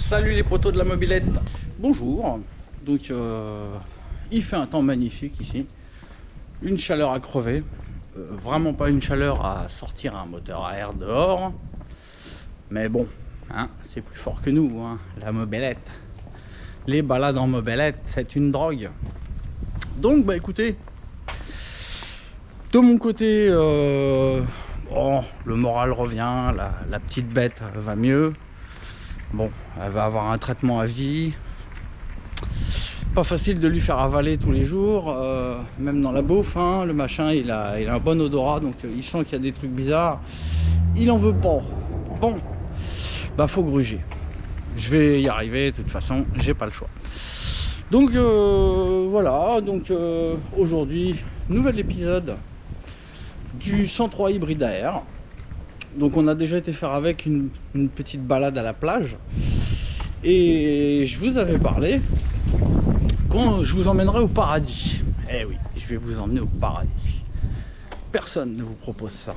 Salut les potos de la mobilette. Bonjour. Donc il fait un temps magnifique ici. Une chaleur à crever. Vraiment pas une chaleur à sortir un moteur à air dehors. Mais bon, hein, c'est plus fort que nous, hein, la mobilette. Les balades en mobilette, c'est une drogue. Donc bah écoutez, de mon côté, bon, le moral revient, la petite bête va mieux. Bon, elle va avoir un traitement à vie. Pas facile de lui faire avaler tous les jours, même dans la bouffe, hein, le machin il a un bon odorat, donc il sent qu'il y a des trucs bizarres. Il en veut pas. Bon, bah faut gruger. Je vais y arriver, de toute façon, j'ai pas le choix. Donc voilà, donc aujourd'hui, nouvel épisode du 103 hybride AR. Donc on a déjà été faire avec une petite balade à la plage. Et je vous avais parlé quand je vous emmènerai au paradis. Eh oui, je vais vous emmener au paradis. Personne ne vous propose ça.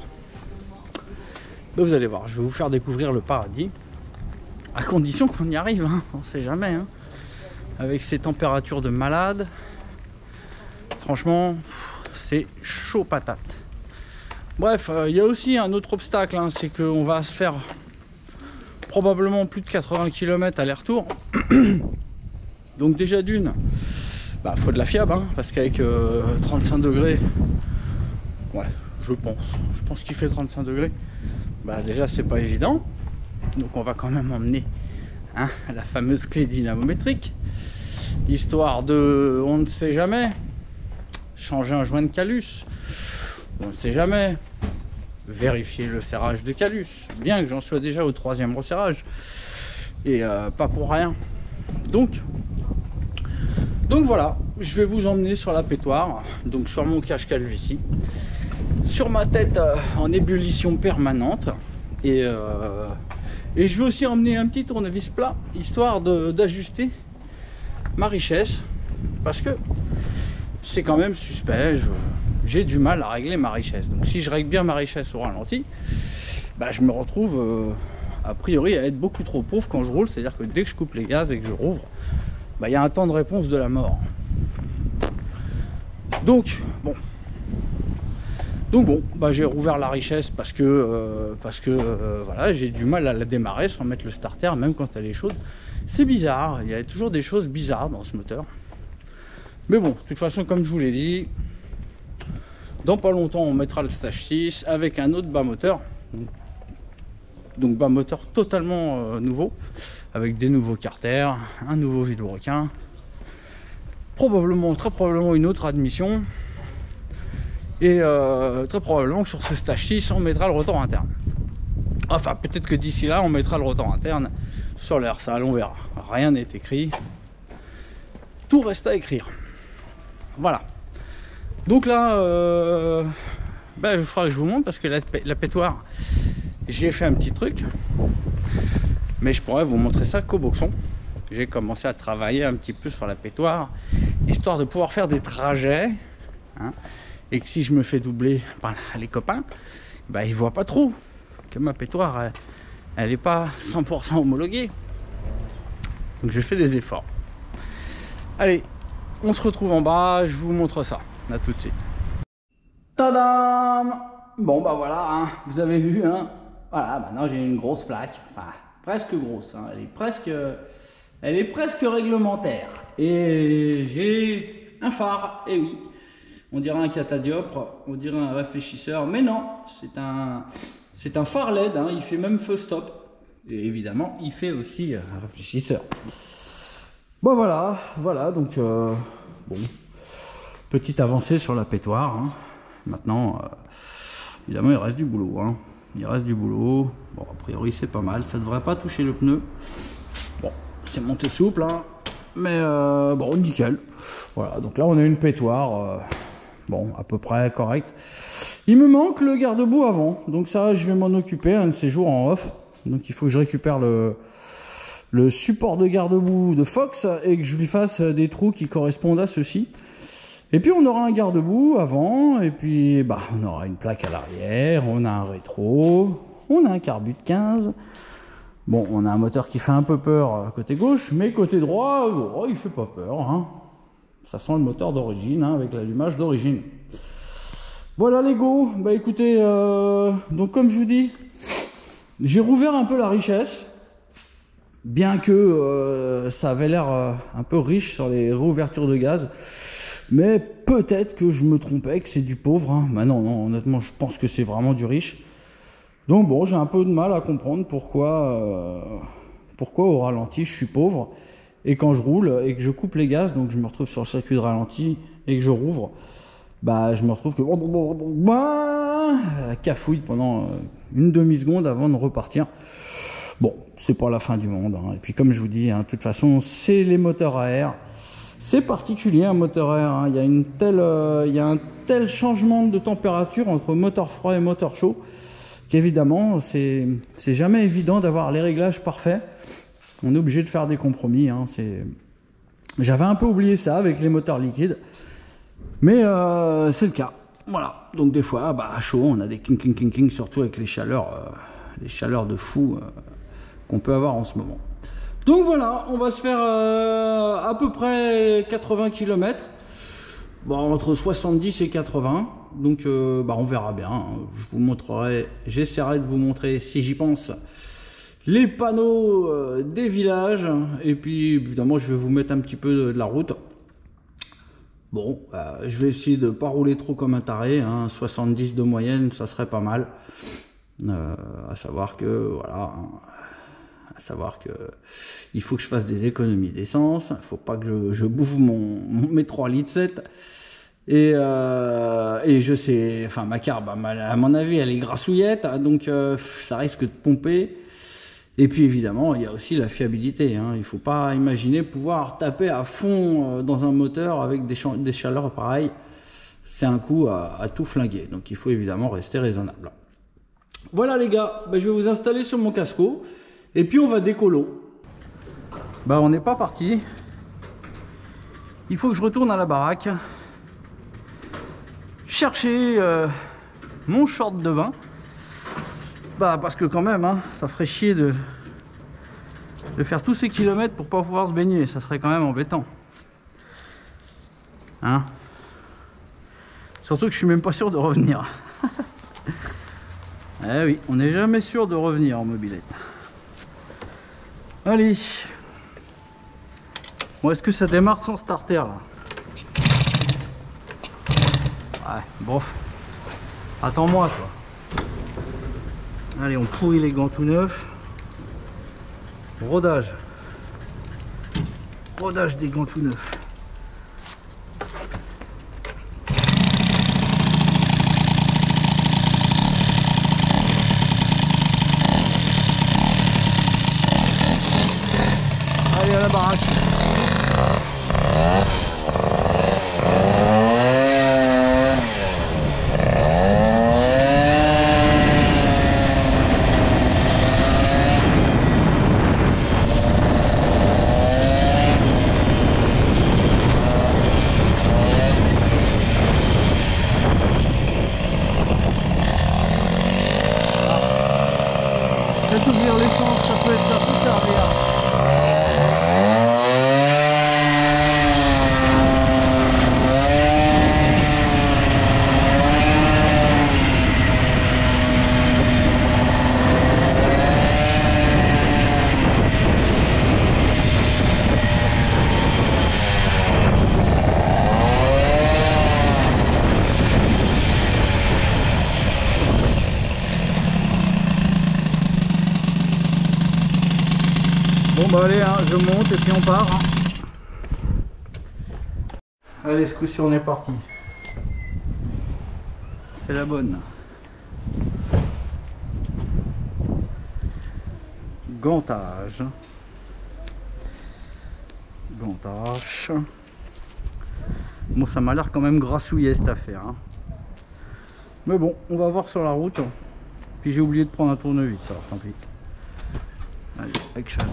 Mais vous allez voir, je vais vous faire découvrir le paradis. À condition qu'on y arrive, hein, on sait jamais. Hein. Avec ces températures de malade, franchement, c'est chaud patate. Bref, il y a aussi un autre obstacle, hein, c'est qu'on va se faire probablement plus de 80 km aller-retour. Donc déjà d'une, bah, faut de la fiable, hein, parce qu'avec 35 degrés, ouais, je pense qu'il fait 35 degrés, bah déjà c'est pas évident. Donc on va quand même emmener, hein, la fameuse clé dynamométrique, histoire de, on ne sait jamais, changer un joint de calus, on ne sait jamais, vérifier le serrage de calus, bien que j'en sois déjà au 3e resserrage, et pas pour rien. Donc voilà, je vais vous emmener sur la pétoire, donc sur mon cache-calus ici, sur ma tête en ébullition permanente, et je vais aussi emmener un petit tournevis plat, histoire d'ajuster ma richesse, parce que c'est quand même suspect, j'ai du mal à régler ma richesse. Donc si je règle bien ma richesse au ralenti, bah, je me retrouve a priori à être beaucoup trop pauvre quand je roule, c'est à dire que dès que je coupe les gaz et que je rouvre, bah, y a un temps de réponse de la mort. Donc bon, bah, j'ai rouvert la richesse parce que voilà, j'ai du mal à la démarrer sans mettre le starter, même quand elle est chaude. C'est bizarre, il y a toujours des choses bizarres dans ce moteur. Mais bon, de toute façon, comme je vous l'ai dit, dans pas longtemps on mettra le stage 6 avec un autre bas moteur. Donc bas moteur totalement nouveau, avec des nouveaux carters, un nouveau vilebrequin, probablement, très probablement une autre admission. Et très probablement que sur ce stage 6 on mettra le rotor interne. Enfin peut-être que d'ici là on mettra le rotor interne sur l'air sale, on verra. Rien n'est écrit, tout reste à écrire. Voilà. Donc là bah, il faudra que je vous montre, parce que la pétoire, j'ai fait un petit truc, mais je pourrais vous montrer ça qu'au boxon. J'ai commencé à travailler un petit peu sur la pétoire, histoire de pouvoir faire des trajets, hein, et que si je me fais doubler par les copains, bah, ils voient pas trop que ma pétoire elle n'est pas 100% homologuée. Donc je fais des efforts. Allez, on se retrouve en bas, je vous montre ça. À tout de suite. Tadam! Bon bah voilà, hein, vous avez vu, hein. Voilà, maintenant j'ai une grosse plaque, enfin presque grosse, hein. Elle est presque réglementaire. Et j'ai un phare, et oui, on dirait un catadioptre, on dirait un réfléchisseur, mais non, c'est un phare LED, hein, il fait même feu stop. Et évidemment, il fait aussi un réfléchisseur. Bon voilà, donc bon, petite avancée sur la pétoire, hein. Maintenant, évidemment, il reste du boulot, hein. Il reste du boulot. Bon, a priori, c'est pas mal. Ça devrait pas toucher le pneu. Bon, c'est monté souple, hein. Mais bon, nickel. Voilà, donc là, on a une pétoire, bon, à peu près correcte. Il me manque le garde-boue avant. Donc ça, je vais m'en occuper un de ces jours en off. Donc il faut que je récupère le support de garde-boue de Fox et que je lui fasse des trous qui correspondent à ceux-ci. Et puis on aura un garde-boue avant, et puis bah, on aura une plaque à l'arrière, on a un rétro, on a un carbu de 15. Bon, on a un moteur qui fait un peu peur côté gauche, mais côté droit, oh, il fait pas peur. Hein. Ça sent le moteur d'origine, hein, avec l'allumage d'origine. Voilà les go. Bah écoutez, donc comme je vous dis, j'ai rouvert un peu la richesse. Bien que ça avait l'air un peu riche sur les réouvertures de gaz. Mais peut-être que je me trompais, que c'est du pauvre. Hein. Bah non, non, honnêtement, je pense que c'est vraiment du riche. Donc bon, j'ai un peu de mal à comprendre pourquoi au ralenti je suis pauvre. Et quand je roule et que je coupe les gaz, donc je me retrouve sur le circuit de ralenti et que je rouvre, bah je me retrouve que cafouille pendant une demi-seconde avant de repartir. Bon, c'est pas la fin du monde. Hein. Et puis comme je vous dis, hein, de toute façon, c'est les moteurs à air. C'est particulier un moteur à air. Hein. Il y a un tel changement de température entre moteur froid et moteur chaud qu'évidemment, c'est jamais évident d'avoir les réglages parfaits. On est obligé de faire des compromis. Hein. J'avais un peu oublié ça avec les moteurs liquides. Mais c'est le cas. Voilà. Donc des fois, bah, à chaud, on a des king, surtout avec les chaleurs de fou qu'on peut avoir en ce moment. Donc voilà, on va se faire à peu près 80 km. Bon, entre 70 et 80. Donc bah, on verra bien. Je vous montrerai, j'essaierai de vous montrer, si j'y pense, les panneaux des villages. Et puis évidemment, je vais vous mettre un petit peu de la route. Bon, je vais essayer de ne pas rouler trop comme un taré. Hein. 70 de moyenne, ça serait pas mal. À savoir que, voilà... il faut que je fasse des économies d'essence, il ne faut pas que je bouffe mes 3 litres 7. Et je sais, enfin ma carbe, à mon avis, elle est grassouillette, donc ça risque de pomper. Et puis évidemment, il y a aussi la fiabilité. Hein. Il ne faut pas imaginer pouvoir taper à fond dans un moteur avec des chaleurs pareilles. C'est un coup à tout flinguer. Donc il faut évidemment rester raisonnable. Voilà les gars, je vais vous installer sur mon casco. Et puis on va décolo. Bah on n'est pas parti. Il faut que je retourne à la baraque. Chercher mon short de bain. Bah parce que quand même, hein, ça ferait chier de faire tous ces kilomètres pour pas pouvoir se baigner. Ça serait quand même embêtant. Hein? Surtout que je suis même pas sûr de revenir. Eh oui, on n'est jamais sûr de revenir en mobilette. Allez. Bon, est-ce que ça démarre sans starter là? Ouais, bof. Attends-moi toi. Allez, on pourrit les gants tout neufs. Rodage. Rodage des gants tout neufs. Allez, à la baraque. Peut-être ouvrir l'essence, ça peut servir. Bon bah allez, hein, je monte et puis on part. Hein. Allez, ce coup-ci on est parti. C'est la bonne. Gantage. Gantage. Bon, ça m'a l'air quand même grassouillet cette affaire. Hein. Mais bon, on va voir sur la route. Puis j'ai oublié de prendre un tournevis, alors tant pis. Allez, action.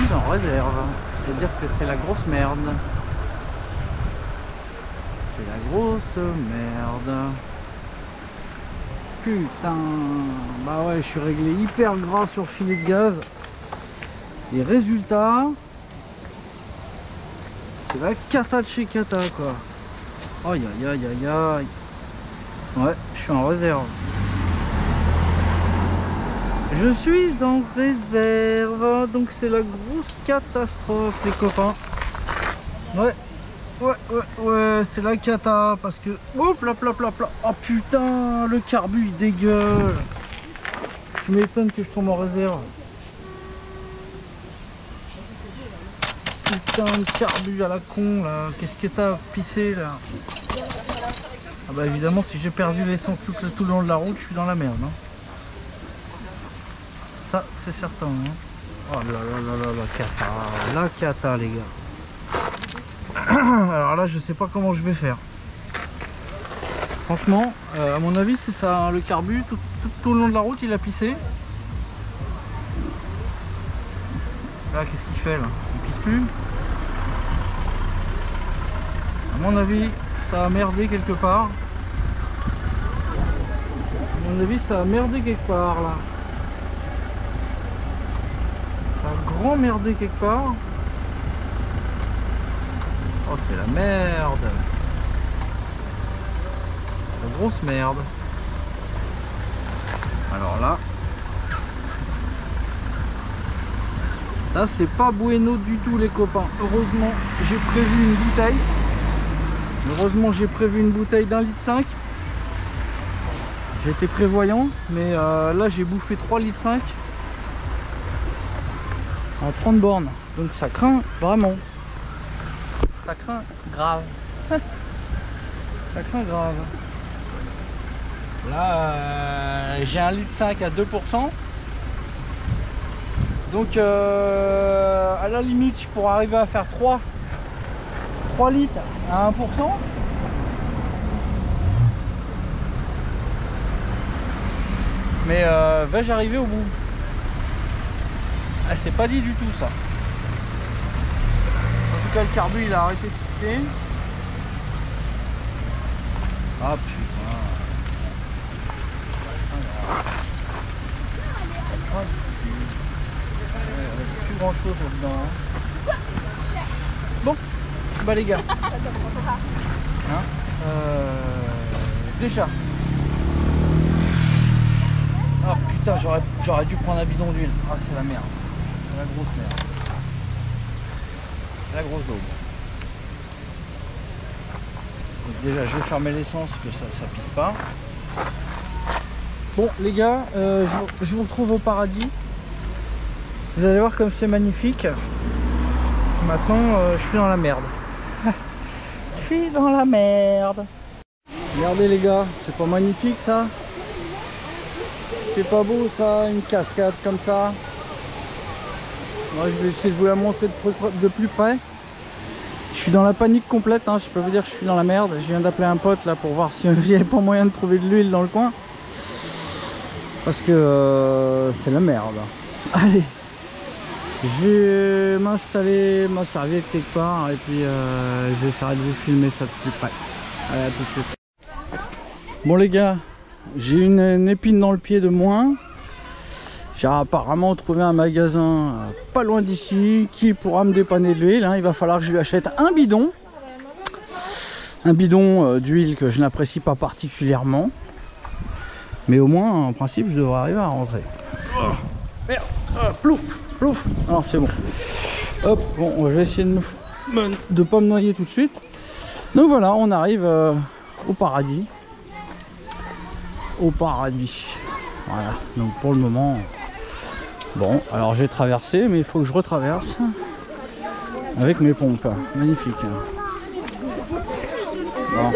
suis en réserve. C'est-à-dire que c'est la grosse merde. C'est la grosse merde. Putain. Bah ouais, je suis réglé hyper gras sur le filet de gaz. Et résultat, c'est la cata de chez cata quoi. Aïe aïe aïe aïe aïe. Ouais, je suis en réserve. Je suis en réserve, donc c'est la grosse catastrophe les copains. Ouais, c'est la cata parce que... Hop là, oh putain, le carbu il dégueule. Je m'étonne que je tombe en réserve. Putain de carbu à la con là, qu'est-ce que t'as pissé là? Ah bah évidemment si j'ai perdu l'essence tout le long de la route, je suis dans la merde hein. Ça c'est certain hein. Oh là, la cata les gars. Alors là je sais pas comment je vais faire. Franchement, à mon avis c'est ça, hein, le carbu tout le long de la route il a pissé. Là qu'est-ce qu'il fait là? Il pisse plus. À mon avis ça a merdé quelque part. À mon avis ça a merdé quelque part là. Ça a grand merdé quelque part. Oh c'est la merde. La grosse merde. Alors là c'est pas bueno du tout les copains. Heureusement j'ai prévu une bouteille. D'1,5 litre. J'étais prévoyant, mais là j'ai bouffé 3,5 litres en 30 bornes. Donc ça craint vraiment. Ça craint grave. Ça craint grave. Là j'ai 1,5 litre à 2%. Donc à la limite je pourrais arriver à faire 3 litres à 1%. Mais vais-je arriver au bout? Ah, c'est pas dit du tout ça. En tout cas le carbu il a arrêté de pisser. Ah putain. Plus grand chose là-dedans hein. Bon bah les gars hein, déjà ah putain j'aurais dû prendre un bidon d'huile. Ah c'est la merde. C'est la grosse merde. La grosse daube. Donc déjà je vais fermer l'essence que ça pisse pas. Bon les gars, je vous retrouve au paradis. Vous allez voir comme c'est magnifique. Maintenant je suis dans la merde. Je suis dans la merde. Regardez les gars, c'est pas magnifique ça? C'est pas beau ça, une cascade comme ça? Moi je vais essayer de vous la montrer de plus près. Je suis dans la panique complète hein. Je peux vous dire que je suis dans la merde. Je viens d'appeler un pote là pour voir s'il n'y avait pas moyen de trouver de l'huile dans le coin. Parce que c'est la merde. Allez, je vais m'installer ma serviette quelque part et puis je vais essayer de vous filmer ça de plus près. Allez, à tout de suite. Bon les gars, j'ai une épine dans le pied de moins. J'ai apparemment trouvé un magasin pas loin d'ici qui pourra me dépanner de l'huile hein. Il va falloir que je lui achète un bidon. Un bidon d'huile que je n'apprécie pas particulièrement. Mais au moins, en principe, je devrais arriver à rentrer. Oh, merde, plouf, plouf. Alors c'est bon. Hop, bon, je vais essayer de pas me noyer tout de suite. Donc voilà, on arrive au paradis. Au paradis. Voilà, donc pour le moment... Bon, alors j'ai traversé, mais il faut que je retraverse avec mes pompes. Magnifique. Bon.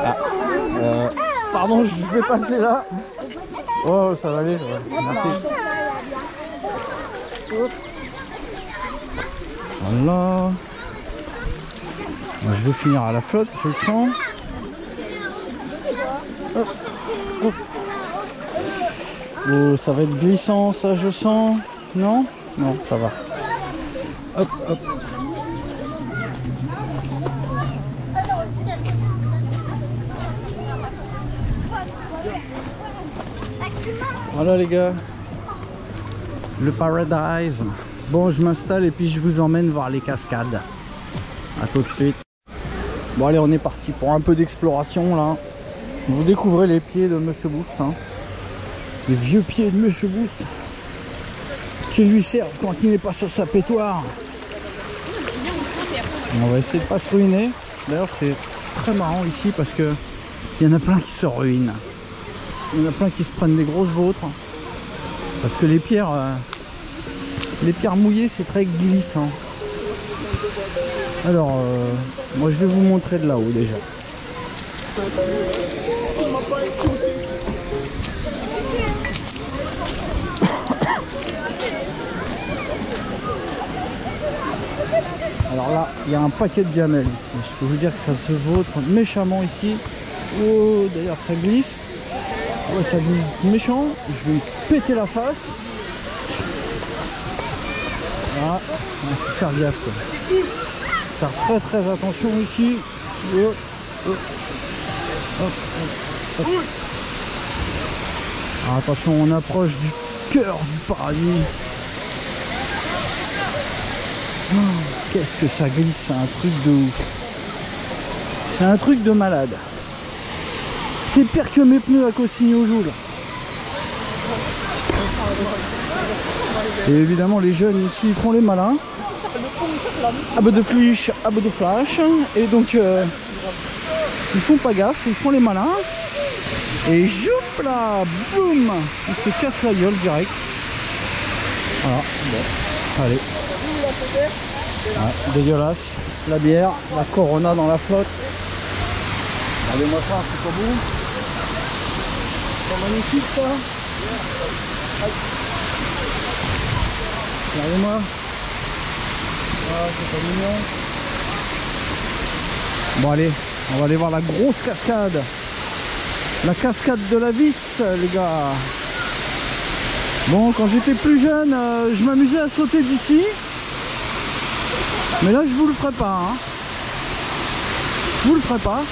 Ah, pardon, je vais passer là. Oh, ça va aller. Ouais. Merci. Voilà. Je vais finir à la flotte, je le sens. Hop. Hop. Oh, ça va être glissant, ça, je sens. Non? Non, ça va. Hop, hop. Voilà les gars, le Paradise. Bon, je m'installe et puis je vous emmène voir les cascades. A tout de suite. Bon allez, on est parti pour un peu d'exploration là. Vous découvrez les pieds de Monsieur Boost, hein. Les vieux pieds de Monsieur Boost qui lui servent quand il n'est pas sur sa pétoire. On va essayer de pas se ruiner. D'ailleurs c'est très marrant ici parce que il y en a plein qui se ruinent. Il y en a plein qui se prennent des grosses vôtres parce que les pierres mouillées c'est très glissant. Alors moi je vais vous montrer de là-haut déjà. Alors là il y a un paquet de gamelles ici. Je peux vous dire que ça se vautre méchamment ici. Oh, d'ailleurs ça glisse. Ouais, ça glisse méchant. Je vais me péter la face. Voilà, il faut faire gaffe quoi. Faire très très attention ici. Oh, oh. Hop, hop, hop. Alors, attention, on approche du cœur du paradis. Oh, qu'est-ce que ça glisse, c'est un truc de ouf. C'est un truc de malade. C'est pire que mes pneus à Cossigny au Joule. Et évidemment les jeunes ici font les malins. À bout de flash, à bout de flash. Et donc ils font pas gaffe, ils font les malins. Et joup là, boum, ils se cassent la gueule direct. Voilà, bon, allez. Ouais, dégueulasse. La bière, la Corona dans la flotte. Regardez-moi ça, c'est pas beau. C'est magnifique ça. Regardez-moi. Ah, c'est pas mignon. Bon allez, on va aller voir la grosse cascade. La cascade de la Vis, les gars. Bon, quand j'étais plus jeune, je m'amusais à sauter d'ici. Mais là, je vous le ferai pas. Hein. Je vous le ferai pas.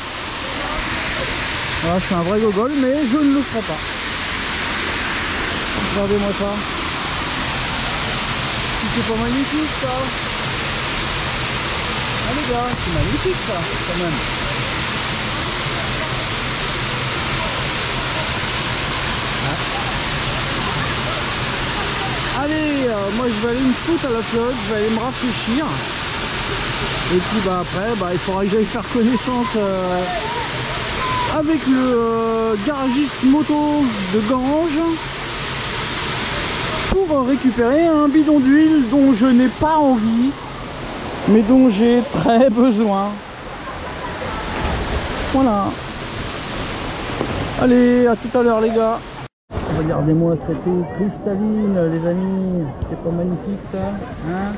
Voilà, je suis un vrai gogol, mais je ne le ferai pas. Regardez-moi ça. C'est pas magnifique ça. Ah les gars, c'est magnifique ça, quand même. Ah. Allez, moi je vais aller me foutre à la flotte, je vais aller me rafraîchir. Et puis bah après, il faudra que j'aille faire connaissance avec le garagiste moto de Gange pour récupérer un bidon d'huile dont je n'ai pas envie, mais dont j'ai très besoin. Voilà. Allez, à tout à l'heure les gars. Regardez-moi cette eau cristalline les amis. C'est pas magnifique ça, hein?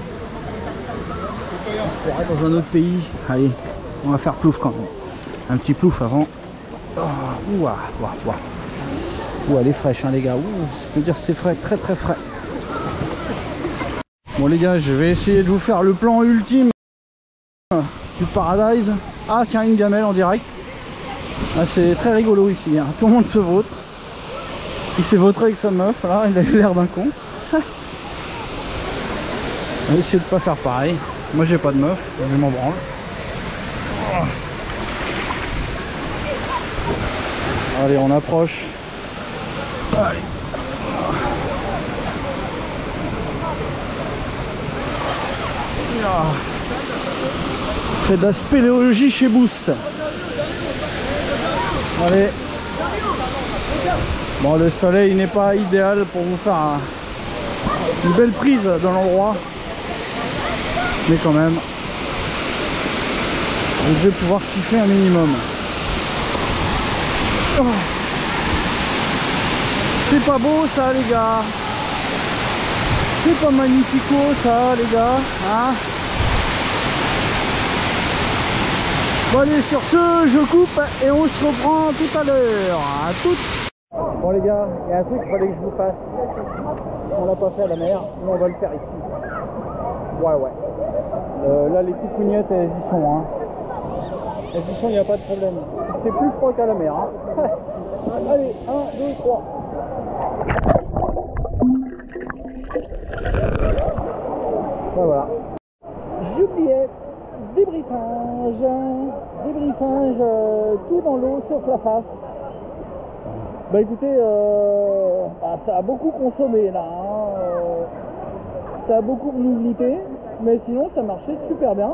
On se croirait dans un autre pays. Allez, on va faire plouf quand même. Un petit plouf avant. Oh, ouah, ouah, ouah. Ouah, elle est fraîche hein les gars. Ouh, je peux dire c'est frais, très très frais. Bon les gars, je vais essayer de vous faire le plan ultime du Paradise. Ah tiens, une gamelle en direct. Ah, c'est très rigolo ici, hein. Tout le monde se vautre. Il s'est vautré avec sa meuf, là, il a eu l'air d'un con. On va essayer de pas faire pareil. Moi j'ai pas de meuf, je m'en branle. Allez, on approche. Allez. C'est de la spéléologie chez Boost. Allez. Bon, le soleil n'est pas idéal pour vous faire une belle prise dans l'endroit. Mais quand même, je vais pouvoir kiffer un minimum. Oh. C'est pas beau ça les gars. C'est pas magnifico ça les gars, hein? Bon allez, sur ce je coupe et on se reprend tout à l'heure. À toutes. Bon les gars, il y a un truc qu'il fallait que je vous fasse. On l'a pas fait à la mer, mais on va le faire ici. Ouais, ouais. Là, les petites cougnettes, elles y sont. Hein. Elles y sont, il n'y a pas de problème. C'est plus froid qu'à la mer. Hein. Allez, 1, 2, 3. Ouais, voilà. J'oubliais, débriefage, tout dans l'eau sauf la face. Bah écoutez, ça a beaucoup consommé là, hein. Ça a beaucoup renouvelé, mais sinon ça marchait super bien.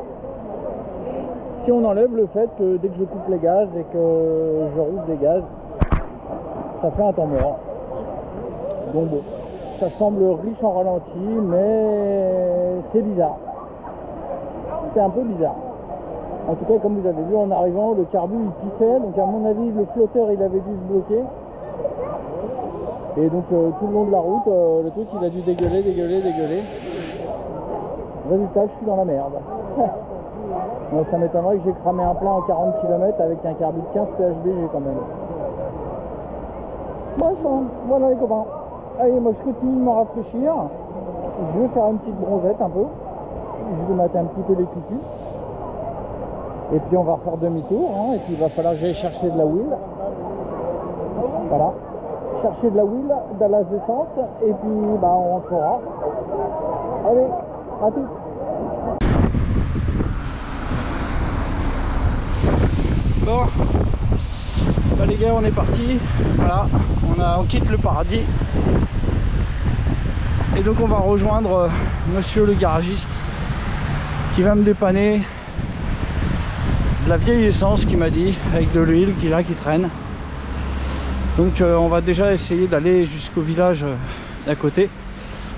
Si on enlève le fait que dès que je coupe les gaz et que je roule des gaz, ça fait un temps mort. Donc bon, ça semble riche en ralenti, mais c'est bizarre. C'est un peu bizarre. En tout cas, comme vous avez vu en arrivant, le carbu il pissait, donc à mon avis le flotteur il avait dû se bloquer. Et donc tout le long de la route, le truc il a dû dégueuler. Résultat, je suis dans la merde. Donc ça m'étonnerait que j'ai cramé un plein en 40 km avec un carbu de 15 PHBG quand même. Bref, voilà les copains. Allez, moi je continue de m'en rafraîchir. Je vais faire une petite bronzette un peu. Je vais mater un petit peu les cucus. Et puis on va refaire demi-tour. Hein, et puis il va falloir que j'aille chercher de la wheel. Voilà. Chercher de la wheel, de la d'essence. Et puis bah, on rentrera. Allez, à tout. Bon, bah les gars, on est parti. Voilà, on quitte le paradis. Et donc on va rejoindre monsieur le garagiste qui va me dépanner de la vieille essence qu'il m'a dit, avec de l'huile qui traîne. Donc on va déjà essayer d'aller jusqu'au village d'à côté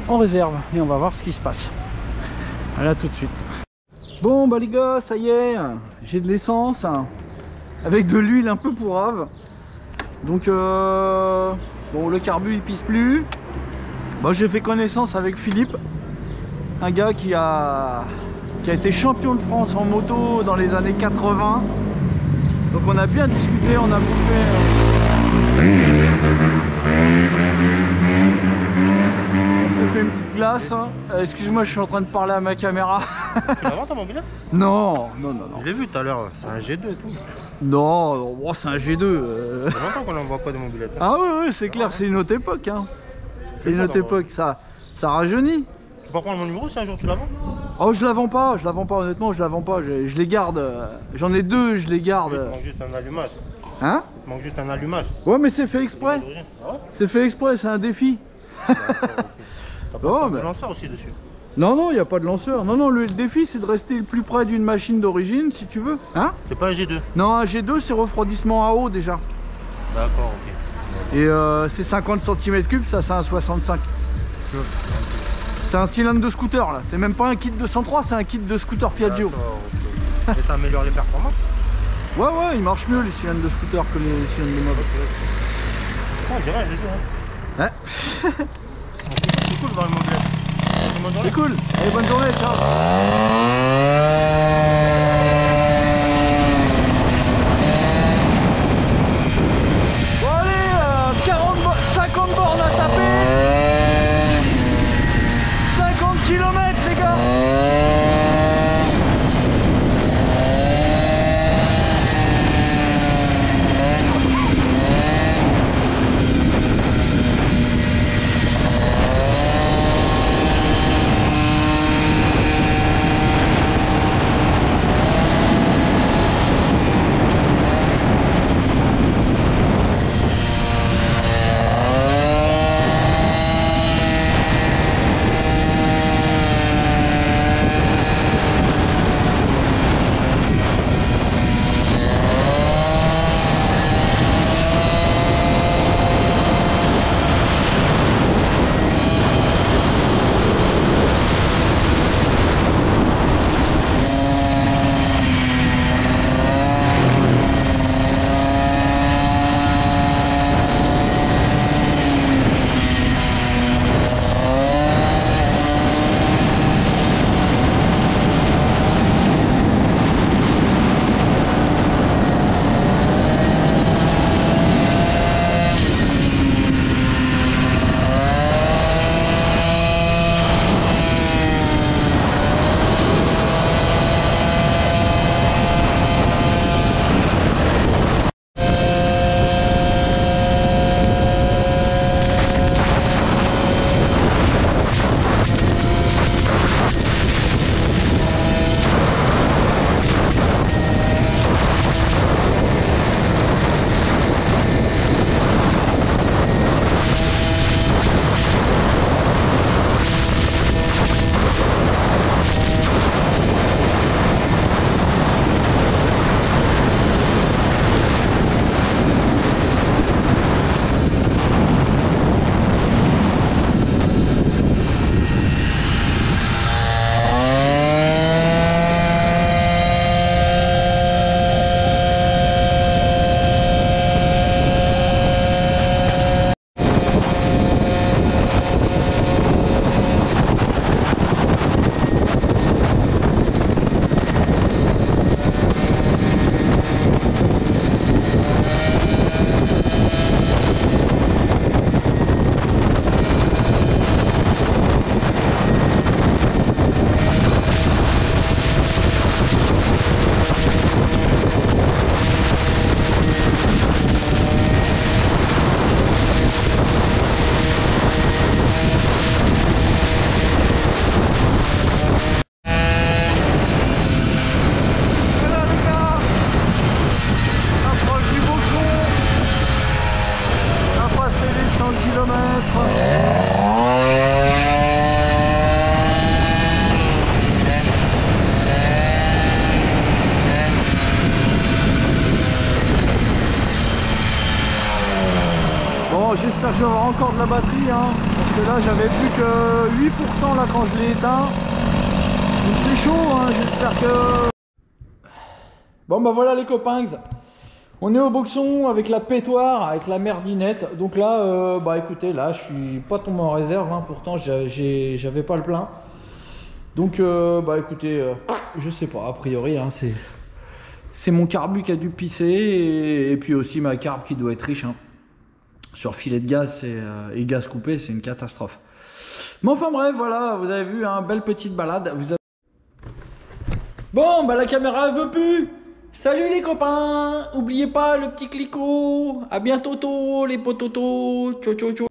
en réserve et on va voir ce qui se passe. Allez, à tout de suite. Bon bah les gars, ça y est, j'ai de l'essence avec de l'huile un peu pourrave. Donc bon, le carbu il pisse plus. Bah, j'ai fait connaissance avec Philippe, un gars qui a été champion de France en moto dans les années 80. Donc on a bien discuté, on a bouffé on s'est fait une petite glace. Excuse-moi, je suis en train de parler à ma caméra. Tu la vends ta mobilette? Non. Je l'ai vu tout à l'heure, c'est un G2 et tout. Non, oh, c'est un G2. Ça fait longtemps qu'on n'en voit pas de mobilette. Hein. Ah ouais, c'est clair, c'est une autre époque. Hein. C'est une autre époque, ça rajeunit. Tu peux prendre mon numéro si un jour tu la vends? Oh, je la vends pas, honnêtement, je la vends pas. Je les garde. J'en ai deux, je les garde. Il te manque juste un allumage. Hein? Il te manque juste un allumage. Ouais, mais c'est fait exprès. Ah ouais? C'est fait exprès, c'est un défi. Okay. T'as pas Oh, de lanceur aussi dessus? Non, il n'y a pas de lanceur. Non, le défi, c'est de rester le plus près d'une machine d'origine, si tu veux. Hein? C'est pas un G2? Non, un G2, c'est refroidissement à eau déjà. D'accord, ok. Et c'est 50 cm3, ça c'est un 65. C'est un cylindre de scooter là, c'est même pas un kit de 103, c'est un kit de scooter Piaggio. Okay. Et ça améliore les performances? Ouais, il marche mieux les cylindres de scooter que les cylindres de moto. On dirait un G2. Ouais. C'est cool dans le mobilette. C'est cool. Allez, bonne journée, ciao. Bon allez, 50 bornes à taper. 50 km les gars. encore de la batterie, hein, parce que là j'avais plus que 8% là quand je l'ai éteint. Donc c'est chaud, hein, j'espère que... Bon bah voilà les copains, on est au boxon avec la pétoire, avec la merdinette. Donc là, bah écoutez, là je suis pas tombé en réserve, hein, pourtant j'avais pas le plein. Donc bah écoutez, je sais pas, a priori hein, c'est mon carbu qui a dû pisser et puis aussi ma carbe qui doit être riche. Hein. Sur filet de gaz et gaz coupé, c'est une catastrophe. Mais enfin bref, voilà, vous avez vu, hein, belle petite balade. Bon, bah la caméra elle veut plus. Salut les copains, oubliez pas le petit cliquot. À bientôt les pototos. Ciao ciao ciao.